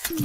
अब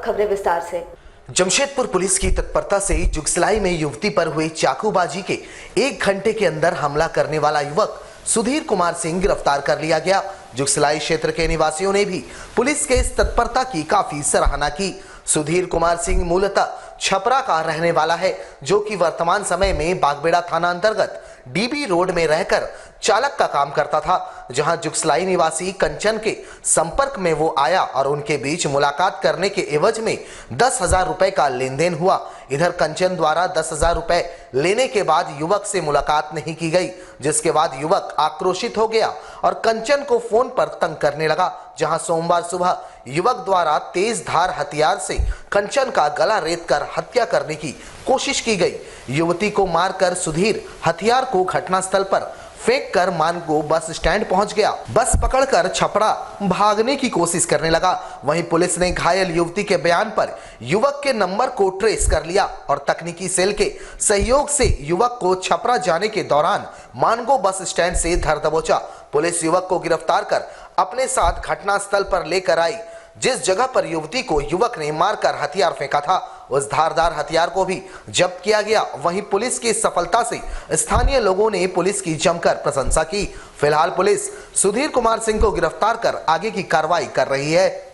खबरें विस्तार से। जमशेदपुर पुलिस की तत्परता से जुगसलाई में युवती पर हुई चाकूबाजी के 1 घंटे के अंदर हमला करने वाला युवक सुधीर कुमार सिंह गिरफ्तार कर लिया गया। जुगसलाई क्षेत्र के निवासियों ने भी पुलिस के इस तत्परता की काफी सराहना की। सुधीर कुमार सिंह मूलतः छपरा का रहने वाला है, जो कि वर्तमान समय में बागबेड़ा थाना अंतर्गत डीबी रोड में रहकर चालक का काम करता था, जहां जुगसलाई निवासी कंचन के संपर्क में वो आया और उनके बीच मुलाकात करने के एवज में 10,000 रुपए का लेन देन हुआ। इधर कंचन द्वारा 10,000 रुपए लेने के बाद युवक से मुलाकात नहीं की गई, जिसके बाद युवक आक्रोशित हो गया और कंचन को फोन पर तंग करने लगा, जहां सोमवार सुबह युवक द्वारा तेज धार हथियार से कंचन का गला रेत कर हत्या करने की कोशिश की गई। युवती को मारकर सुधीर हथियार को घटनास्थल पर फेंक कर मानगो बस स्टैंड पहुंच गया। बस पकड़कर छपरा भागने की कोशिश करने लगा। वहीं पुलिस ने घायल युवती के बयान पर युवक के नंबर को ट्रेस कर लिया और तकनीकी सेल के सहयोग से युवक को छपरा जाने के दौरान मानगो बस स्टैंड से धर दबोचा। पुलिस युवक को गिरफ्तार कर अपने साथ घटनास्थल पर लेकर आई। जिस जगह पर युवती को युवक ने मारकर हथियार फेंका था, उस धारदार हथियार को भी जब्त किया गया। वहीं पुलिस की सफलता से स्थानीय लोगों ने पुलिस की जमकर प्रशंसा की। फिलहाल पुलिस सुधीर कुमार सिंह को गिरफ्तार कर आगे की कार्रवाई कर रही है।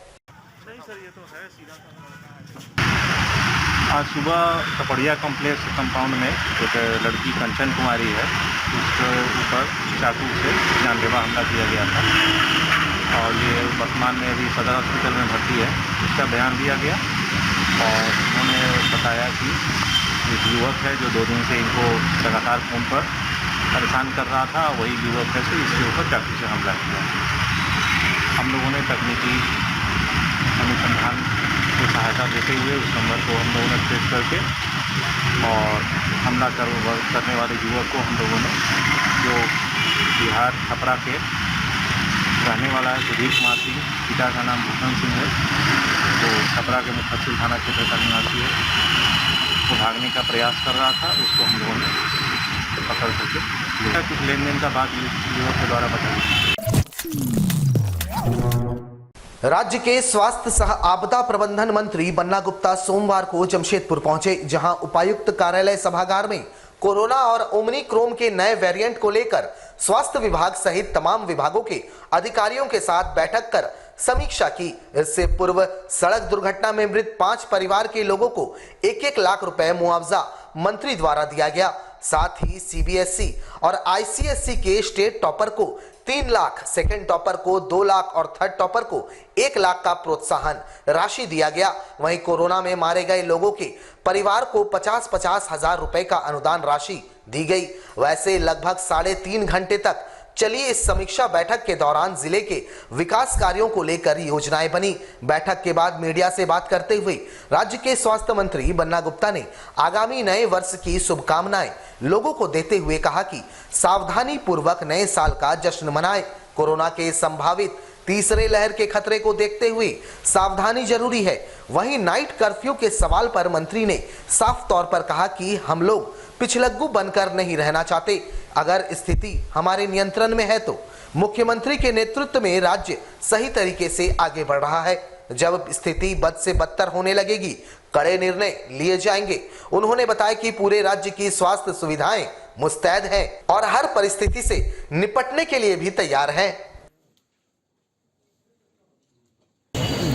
आज सुबह कपड़िया कॉम्प्लेक्स कंपाउंड में एक लड़की कंचन कुमारी है, उसके ऊपर चाकू से जानलेवा हमला किया गया था और ये वर्तमान में अभी सदर हॉस्पिटल में भर्ती है। इसका बयान दिया गया और उन्होंने बताया कि एक युवक है जो 2 दिन से इनको लगातार फ़ोन पर परेशान कर रहा था, वही युवक है से इसके ऊपर चाकू से हमला किया। हम लोगों ने तकनीकी अनुसंधान की सहायता देते हुए उस नंबर को हम लोगों ने ट्रेस करके और हमला करने वाले युवक को हम लोगों ने, जो बिहार छपरा के रहने वाला है, सुधीर कुमार सिंह, पिता का नाम भूषण सिंह है, तो छपरा के मुफस्सिल थाना क्षेत्र का निवासी है, वो भागने का प्रयास कर रहा था, उसको हम लोगों ने पकड़ करके कुछ लेन देन का बात युवक के द्वारा बताया। राज्य के स्वास्थ्य सह आपदा प्रबंधन मंत्री बन्ना गुप्ता सोमवार को जमशेदपुर पहुंचे, जहां उपायुक्त कार्यालय सभागार में कोरोना और ओमिक्रॉन के नए वेरिएंट को लेकर स्वास्थ्य विभाग सहित तमाम विभागों के अधिकारियों के साथ बैठक कर समीक्षा की। इससे पूर्व सड़क दुर्घटना में मृत 5 परिवार के लोगों को 1-1 लाख रुपए मुआवजा मंत्री द्वारा दिया गया। साथ ही सीबीएसई और आईसीएसई के स्टेट टॉपर को 3 लाख, सेकंड टॉपर को 2 लाख और थर्ड टॉपर को 1 लाख का प्रोत्साहन राशि दिया गया। वहीं कोरोना में मारे गए लोगों के परिवार को 50-50 हजार रुपए का अनुदान राशि दी गई। वैसे लगभग 3.5 घंटे तक चली इस समीक्षा बैठक के दौरान जिले के विकास कार्यों को लेकर योजनाएं बनी। बैठक के बाद मीडिया से बात करते हुए राज्य के स्वास्थ्य मंत्री बन्ना गुप्ता ने आगामी नए वर्ष की शुभकामनाएं लोगों को देते हुए कहा कि सावधानी पूर्वक नए साल का जश्न मनाएं। कोरोना के संभावित तीसरे लहर के खतरे को देखते हुए सावधानी जरूरी है। वहीं नाइट कर्फ्यू के सवाल पर मंत्री ने साफ तौर पर कहा कि हम लोग पिछलग्गू बनकर नहीं रहना चाहते। अगर स्थिति हमारे नियंत्रण में है तो मुख्यमंत्री के नेतृत्व में राज्य सही तरीके से आगे बढ़ रहा है। जब स्थिति बद से बदतर होने लगेगी, कड़े निर्णय लिए जाएंगे। उन्होंने बताया कि पूरे राज्य की स्वास्थ्य सुविधाएं मुस्तैद हैं और हर परिस्थिति से निपटने के लिए भी तैयार हैं।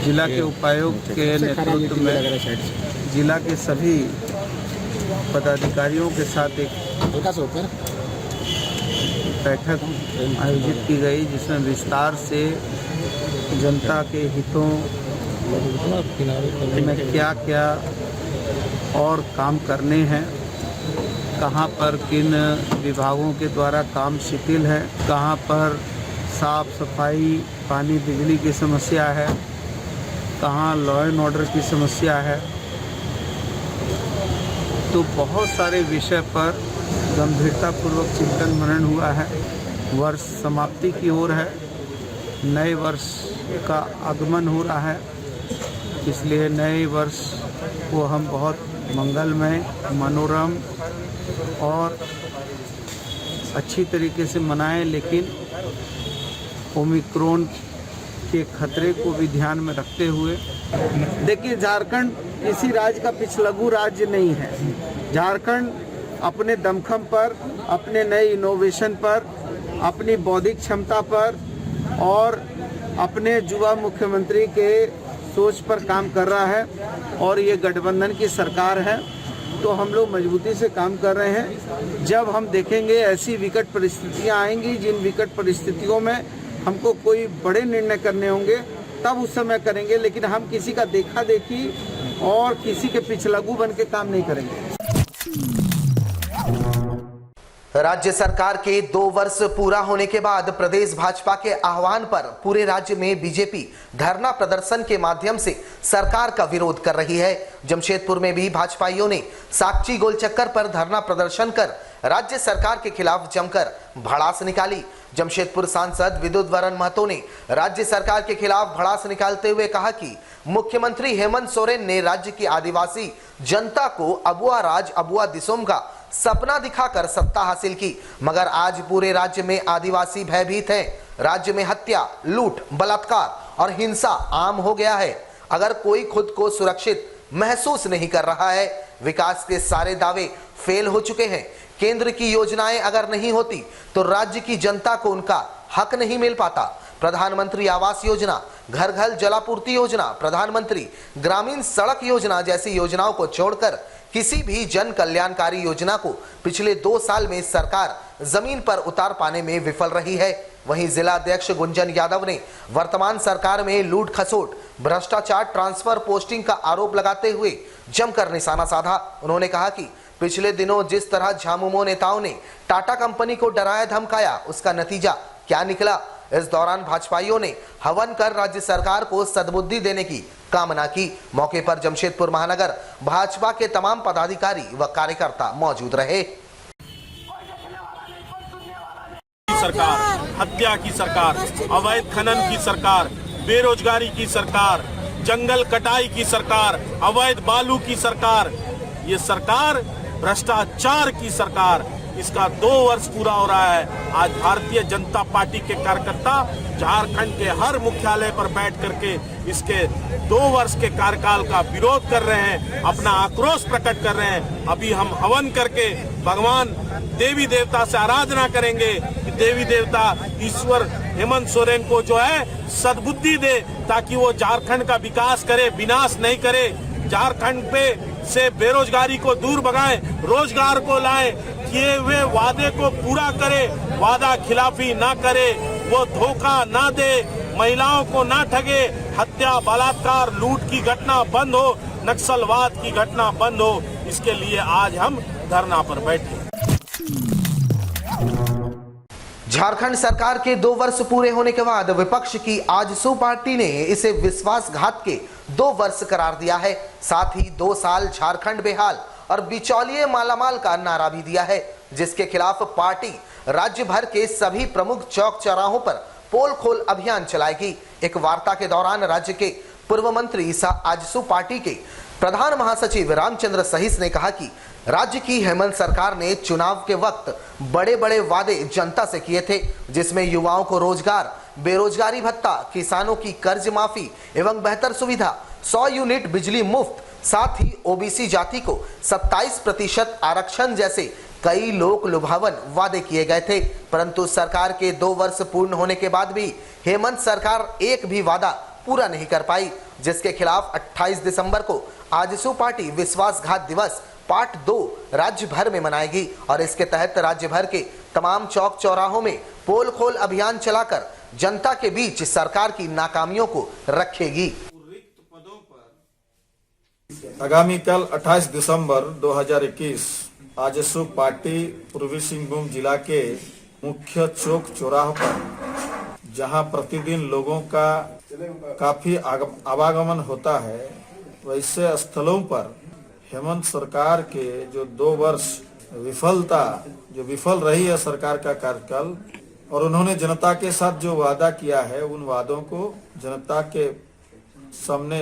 जिला के उपायुक्त के नेतृत्व में जिला के सभी पदाधिकारियों के साथ एक बैठक आयोजित की गई, जिसमें विस्तार से जनता के हितों में क्या क्या और काम करने हैं, कहां पर किन विभागों के द्वारा काम शिथिल है, कहां पर साफ सफाई, पानी, बिजली की समस्या है, कहाँ लॉ एंड ऑर्डर की समस्या है। तो बहुत सारे विषय पर गंभीरतापूर्वक चिंतन मनन हुआ है। वर्ष समाप्ति की ओर है, नए वर्ष का आगमन हो रहा है, इसलिए नए वर्ष को हम बहुत मंगलमय, मनोरम और अच्छी तरीके से मनाएं। लेकिन ओमिक्रॉन के खतरे को भी ध्यान में रखते हुए, देखिए झारखंड किसी राज्य का पिछलग्गू राज्य नहीं है। झारखंड अपने दमखम पर, अपने नए इनोवेशन पर, अपनी बौद्धिक क्षमता पर और अपने युवा मुख्यमंत्री के सोच पर काम कर रहा है और ये गठबंधन की सरकार है, तो हम लोग मजबूती से काम कर रहे हैं। जब हम देखेंगे ऐसी विकट परिस्थितियां आएंगी, जिन विकट परिस्थितियों में हमको कोई बड़े निर्णय करने होंगे, तब उस समय करेंगे, लेकिन हम किसी का देखा देखी और किसी के पिछलग्गू बन के काम नहीं करेंगे। राज्य सरकार के 2 वर्ष पूरा होने के बाद प्रदेश भाजपा के आह्वान पर पूरे राज्य में बीजेपी धरना प्रदर्शन के माध्यम से सरकार का विरोध कर रही है। जमशेदपुर में भी भाजपाइयों ने साकची गोलचक्कर पर धरना प्रदर्शन कर राज्य सरकार के खिलाफ जमकर भड़ास निकाली। जमशेदपुर सांसद विद्युत वरण महतो ने राज्य सरकार के खिलाफ भड़ास निकालते हुए कहा कि मुख्यमंत्री हेमंत सोरेन ने राज्य की आदिवासी जनता को अबुआ राज अबुआ दिसोम का सपना दिखाकर सत्ता हासिल की, मगर आज पूरे राज्य में आदिवासी भयभीत हैं। राज्य में हत्या, लूट, बलात्कार और हिंसा आम हो गया है। अगर कोई खुद को सुरक्षित महसूस नहीं कर रहा है, विकास के सारे दावे फेल हो चुके हैं। केंद्र की योजनाएं अगर नहीं होती तो राज्य की जनता को उनका हक नहीं मिल पाता। प्रधानमंत्री आवास योजना, घर घर जलापूर्ति योजना, प्रधानमंत्री ग्रामीण सड़क योजना जैसी योजनाओं को छोड़कर किसी भी जन कल्याणकारी योजना को पिछले 2 साल में सरकार जमीन पर उतार पाने में विफल रही है। वहीं जिला अध्यक्ष गुंजन यादव ने वर्तमान सरकार में लूट खसोट, भ्रष्टाचार, ट्रांसफर पोस्टिंग का आरोप लगाते हुए जमकर निशाना साधा। उन्होंने कहा कि पिछले दिनों जिस तरह झामुमो नेताओं ने टाटा कंपनी को डराया धमकाया, उसका नतीजा क्या निकला। इस दौरान भाजपाइयों ने हवन कर राज्य सरकार को सद्बुद्धि देने की कामना की। मौके पर जमशेदपुर महानगर भाजपा के तमाम पदाधिकारी व कार्यकर्ता मौजूद रहे। सरकार, हत्या की सरकार, अवैध खनन की सरकार, बेरोजगारी की सरकार, जंगल कटाई की सरकार, अवैध बालू की सरकार, ये सरकार भ्रष्टाचार की सरकार, इसका 2 वर्ष पूरा हो रहा है। आज भारतीय जनता पार्टी के कार्यकर्ता झारखंड के हर मुख्यालय पर बैठ करके इसके 2 वर्ष के कार्यकाल का विरोध कर रहे हैं, अपना आक्रोश प्रकट कर रहे हैं। अभी हम हवन करके भगवान देवी देवता से आराधना करेंगे कि देवी देवता ईश्वर हेमंत सोरेन को जो है सद्बुद्धि दे, ताकि वो झारखंड का विकास करे, विनाश नहीं करे। झारखंड पे से बेरोजगारी को दूर भगाएं, रोजगार को लाएं, किए हुए वादे को पूरा करे, वादा खिलाफी ना करे, वो धोखा ना दे, महिलाओं को ना ठगे, हत्या, बलात्कार, लूट की घटना बंद हो, नक्सलवाद की घटना बंद हो। इसके लिए आज हम धरना पर बैठे। झारखंड सरकार के 2 वर्ष पूरे होने के बाद विपक्ष की आजसू पार्टी ने इसे विश्वासघात के 2 वर्ष करार दिया है। साथ ही 2 साल झारखंड बेहाल और बिचौलिए मालामाल का नारा भी दिया है, जिसके खिलाफ पार्टी राज्य भर के सभी प्रमुख चौक चौराहों पर पोल खोल अभियान चलाएगी। एक वार्ता के दौरान राज्य के पूर्व मंत्री सह आजसू पार्टी के प्रधान महासचिव रामचंद्र सहिस ने कहा कि राज्य की हेमंत सरकार ने चुनाव के वक्त बड़े बड़े वादे जनता से किए थे, जिसमें युवाओं को रोजगार, बेरोजगारी भत्ता, किसानों की कर्ज माफी एवं बेहतर सुविधा, 100 यूनिट बिजली मुफ्त, साथ ही ओबीसी जाति को 27% आरक्षण जैसे कई लोक लुभावन वादे किए गए थे। परंतु सरकार के 2 वर्ष पूर्ण होने के बाद भी हेमंत सरकार एक भी वादा पूरा नहीं कर पाई, जिसके खिलाफ 28 दिसंबर को आजसू पार्टी विश्वासघात दिवस पार्ट 2 राज्य भर में मनाएगी और इसके तहत राज्य भर के तमाम चौक चौराहों में पोल खोल अभियान चलाकर जनता के बीच सरकार की नाकामियों को रखेगी। आगामी कल 28 दिसंबर 2021 आजसू पार्टी पूर्वी सिंहभूम जिला के मुख्य चौक चौराहों पर, जहां प्रतिदिन लोगों का काफी आवागमन होता है, वैसे स्थलों पर हेमंत सरकार के जो 2 वर्ष विफल रही है सरकार का कार्यकाल, और उन्होंने जनता के साथ जो वादा किया है, उन वादों को जनता के सामने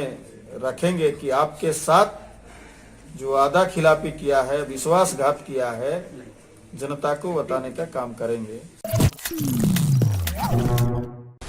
रखेंगे कि आपके साथ जो वादा खिलाफी किया है, विश्वासघात किया है, जनता को बताने का काम करेंगे।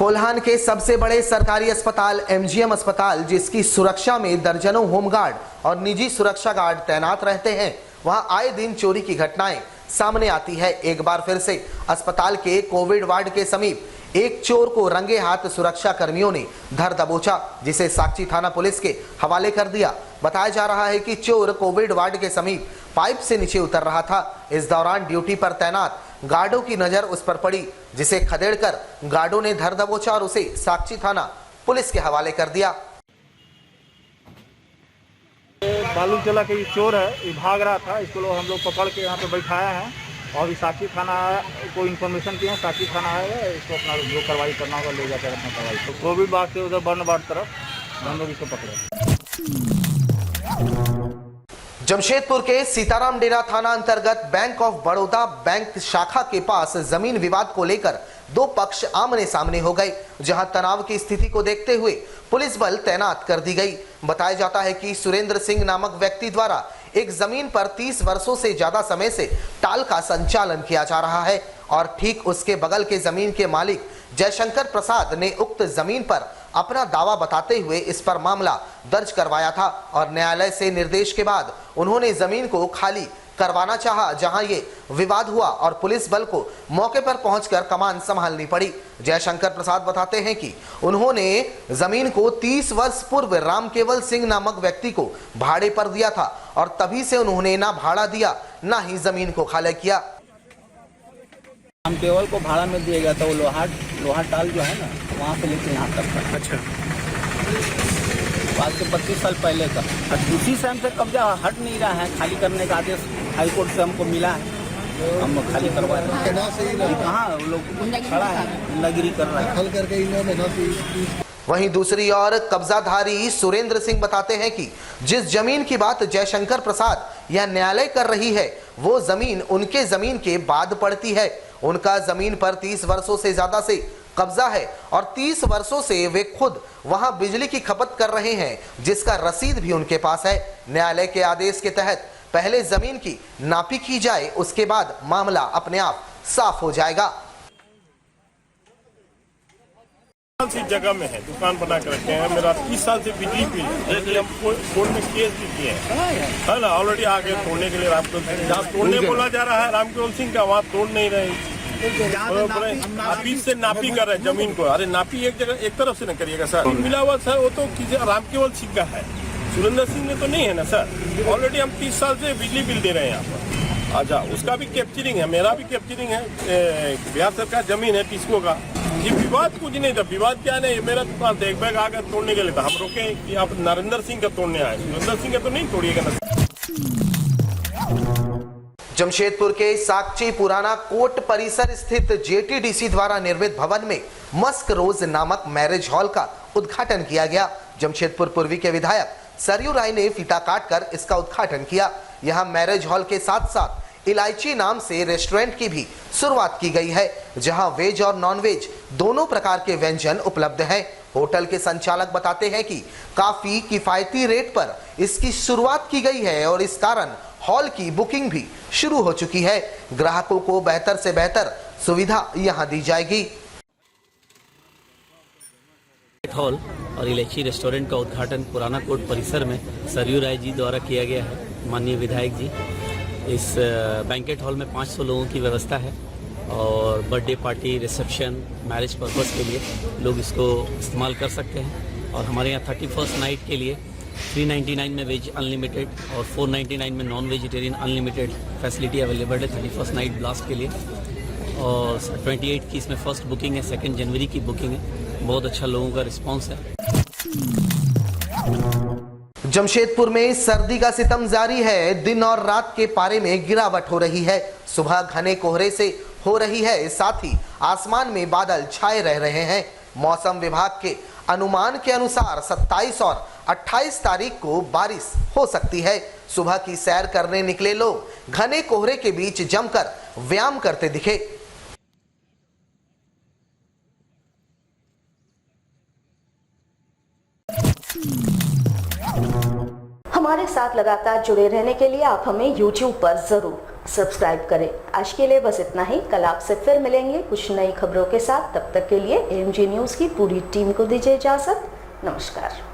कोल्हान के सबसे बड़े सरकारी अस्पताल एमजीएम अस्पताल, जिसकी सुरक्षा में दर्जनों होमगार्ड और निजी सुरक्षा गार्ड तैनात रहते हैं, वहां आए दिन चोरी की घटनाएं सामने आती है। एक बार फिर से अस्पताल के कोविड वार्ड के समीप एक चोर को रंगे हाथ सुरक्षा कर्मियों ने धर दबोचा, जिसे साकची थाना पुलिस के हवाले कर दिया। बताया जा रहा है कि चोर कोविड वार्ड के समीप पाइप से नीचे उतर रहा था। इस दौरान ड्यूटी पर तैनात गार्डों की नजर उस पर पड़ी, जिसे खदेड़कर गार्डों ने धर दबोचा और उसे साकची थाना पुलिस के हवाले कर दिया। बालू चला के ये चोर है, ये भाग रहा था। इसको हम लोग पकड़ के यहाँ पे बैठाया है और साकची थाना को इन्फॉर्मेशन किया। साकची थाना आएगा, इसको अपना जो कार्रवाई करना होगा ले जाकर अपना कार्रवाई। तो कोविड बाग से उधर बर्नबाड़ तरफ हम लोग इसको पकड़े। जमशेदपुर के सीताराम डेरा थाना अंतर्गत बैंक ऑफ बड़ौदा बैंक शाखा के पास जमीन विवाद को लेकर दो पक्ष आमने सामने हो गए, जहां तनाव की स्थिति को देखते हुए पुलिस बल तैनात कर दी गई। बताया जाता है कि सुरेंद्र सिंह नामक व्यक्ति द्वारा एक जमीन पर 30 वर्षों से ज्यादा समय से टाल का संचालन किया जा रहा है और ठीक उसके बगल के जमीन के मालिक जयशंकर प्रसाद ने उक्त जमीन पर अपना दावा बताते हुए इस पर मामला दर्ज करवाया था और न्यायालय से निर्देश के बाद उन्होंने जमीन को खाली करवाना चाहा, जहां ये विवाद हुआ और पुलिस बल को मौके पर पहुंचकर कमान संभालनी पड़ी। जयशंकर प्रसाद बताते हैं कि उन्होंने जमीन को 30 वर्ष पूर्व रामकेवल सिंह नामक व्यक्ति को भाड़े पर दिया था और तभी से उन्होंने ना भाड़ा दिया ना ही जमीन को खाली किया। रामकेवल को भाड़ा में दिया गया था, वो लोहार टाल जो है ना, वहाँ से लेकर यहाँ तक। अच्छा, आज से 25 साल पहले का। उसी से हमसे कब्जा हट नहीं रहा है। खाली करने का आदेश हाईकोर्ट से हमको मिला है, हम खाली करवा रहे हैं। कहाँ लोग खड़ा है, गुंडागिरी कर रहा है। हल करके वहीं दूसरी ओर कब्जाधारी सुरेंद्र सिंह बताते हैं कि जिस जमीन की बात जयशंकर प्रसाद या न्यायालय कर रही है, वो जमीन उनके जमीन के बाद पड़ती है। उनका जमीन पर 30 वर्षों से ज्यादा से कब्जा है और 30 वर्षों से वे खुद वहां बिजली की खपत कर रहे हैं, जिसका रसीद भी उनके पास है। न्यायालय के आदेश के तहत पहले जमीन की नापी की जाए, उसके बाद मामला अपने आप साफ हो जाएगा। इस जगह में है, दुकान बना कर रखे हैं। मेरा 30 साल से बिजली बिल, जैसे हम कोर्ट में केस भी किए हैं ना, ऑलरेडी आगे तोड़ने के लिए रामकेवल सिंह, जहाँ तोड़ने बोला जा रहा है रामकेवल सिंह का, वहाँ तोड़ नहीं रहे। अभी से नापी कर रहे हैं जमीन को। अरे नापी एक जगह एक तरफ से न करिएगा सर, मिला हुआ सर वो तो रामकेवल सिंह का है, सुरेंद्र सिंह ने तो नहीं है ना सर। ऑलरेडी हम 30 साल से बिजली बिल दे रहे हैं यहाँ पर। अच्छा, उसका भी कैप्चरिंग है, मेरा भी कैप्चरिंग है। बिहार सरकार जमीन है टिस्को का। ये विवाद कुछ नहीं था। विवाद क्या नहीं, मेरा दुकान था, एक बैग आकर तोड़ने के लिए था। हम रोके कि आप नरेंद्र सिंह का तोड़ने आए, सुरेंद्र सिंह का तो नहीं तोड़िएगा ना। जमशेदपुर के साकची पुराना कोर्ट परिसर स्थित जेटीडीसी द्वारा निर्मित भवन में मस्क रोज नामक मैरिज हॉल का उद्घाटन किया गया। जमशेदपुर पूर्वी के विधायक सरयू राय ने फीता काटकर इसका उद्घाटन किया। यहां मैरिज हॉल के साथ साथ इलायची नाम से रेस्टोरेंट की भी शुरुआत की गई है, जहां वेज और नॉन वेज दोनों प्रकार के व्यंजन उपलब्ध हैं। होटल के संचालक बताते हैं कि काफी किफायती रेट पर इसकी शुरुआत की गई है और इस कारण हॉल की बुकिंग भी शुरू हो चुकी है। ग्राहकों को बेहतर से बेहतर सुविधा यहां दी जाएगी। हॉल और इलायची रेस्टोरेंट का उद्घाटन पुराना कोर्ट परिसर में सरयू राय जी द्वारा किया गया है, माननीय विधायक जी। इस बैंकेट हॉल में 500 लोगों की व्यवस्था है और birthday party, reception, marriage purpose के लिए लोग इसको इस्तेमाल कर सकते हैं। और हमारे यहाँ 31st नाइट के लिए 399 में वेज अनलिमिटेड और 499 में non vegetarian unlimited facility available है 31st नाइट ब्लास्ट के लिए। और 28 की इसमें फर्स्ट बुकिंग है, 2 जनवरी की बुकिंग है। बहुत अच्छा लोगों का रिस्पांस है। जमशेदपुर में सर्दी का सितम जारी है। दिन और रात के पारे में गिरावट हो रही है। सुबह घने कोहरे से हो रही है, साथ ही आसमान में बादल छाए रह रहे हैं। मौसम विभाग के अनुमान के अनुसार 27 और 28 तारीख को बारिश हो सकती है। सुबह की सैर करने निकले लोग घने कोहरे के बीच जमकर व्यायाम करते दिखे। हमारे साथ लगातार जुड़े रहने के लिए आप हमें YouTube पर जरूर सब्सक्राइब करें। आज के लिए बस इतना ही। कल आपसे फिर मिलेंगे कुछ नई खबरों के साथ। तब तक के लिए AMG न्यूज़ की पूरी टीम को दीजिए इजाज़त। नमस्कार।